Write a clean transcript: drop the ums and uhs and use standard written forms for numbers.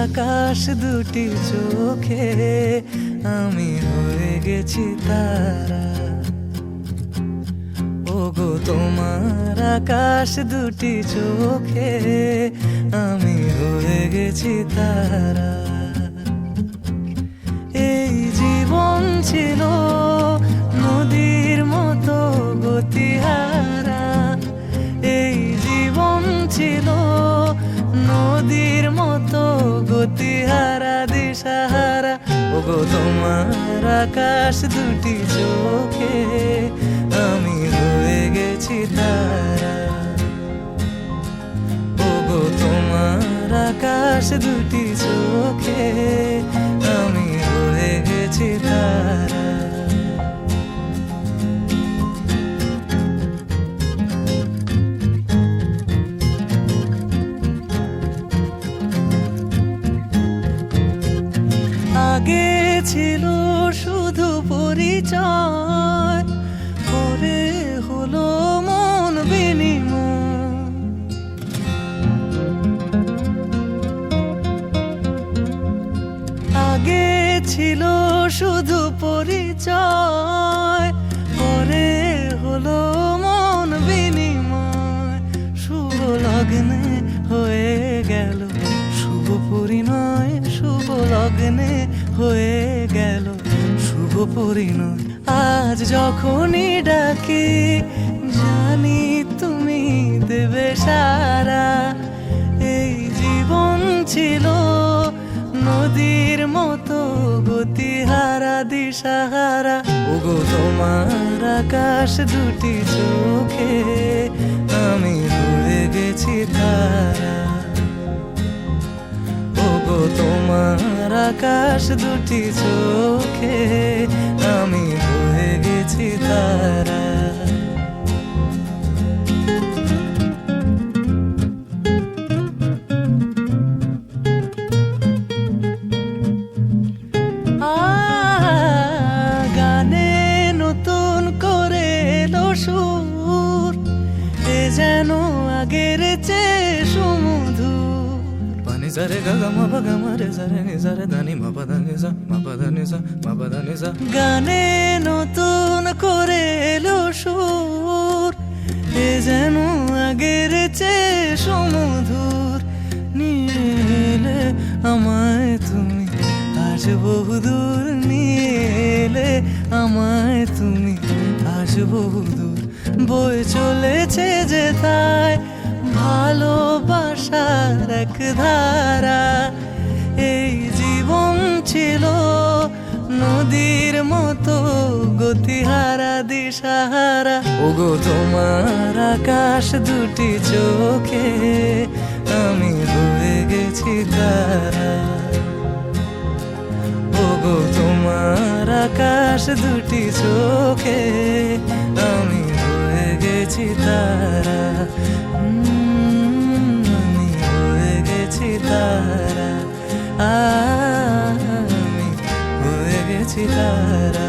আকাশ দুটি চোখে আমি হয়ে গেছি তারা। ওগো তোমার আকাশ দুটি চোখে আমি হয়ে গেছি তারা। এই জীবন ছিল নদীর মতো গতিহারা, এই জীবন ছিল নদীর মতো গতিহারা দিশাহারা। ওগো তোমার আকাশ দুটি চোখে আমি হয়ে গেছি তারা। ওগো তোমার আকাশ দুটি চোখে আমি হয়ে গেছি তারা। আগে ছিল শুধু পরিচয়, পরে হলো মন বিনিময়। আগে ছিল শুধু পরিচয়, পরে হলো মন বিনিময়। শুভ লগ্নে হয়ে গেল শুভ পরিণয়, শুভ লগ্নে হয়ে গেল শুভ পরিণয়। আজ যখনই ডাকি জানি তুমি দেবে সারা। এই জীবন ছিল নদীর মতো গতিহারা দিশাহারা। ওগো তোমার আকাশ দুটি চোখে আমি হয়ে গেছি তারা। ওগো তোমার আকাশ দুটি চোখে আমি হয়ে গেছি তারা। গানে নতুন করে এলো সুর, এ যেন আগের চেয়ে সুমধুর। পানি সারে গা মা পা গা মা রে সারে নি সারে দানি মা পা দা নি সা মা পা দা নি সা মা পা দা নি সা। গানে নতুন করে এলো সুর, এ যেন আগের চেয়ে সুমধুর। নিয়ে এলে আমায় তুমি আজ বহুদূর, নিয়ে এলে আমায় তুমি আজ বহুদূর। বয়ে চলেছে যে তাই ভালোবাসার এক ধারা। এই জীবন ছিল নদীর মতো গতিহারা দিশাহারা। ওগো তোমার আকাশ দুটি চোখে আমি হয়ে গেছি তারা। ওগো তোমার আকাশ দুটি চোখে আমি হয়ে গেছি তারা। আমি হয়ে গেছি তারা, আমি হয়ে গেছি তারা।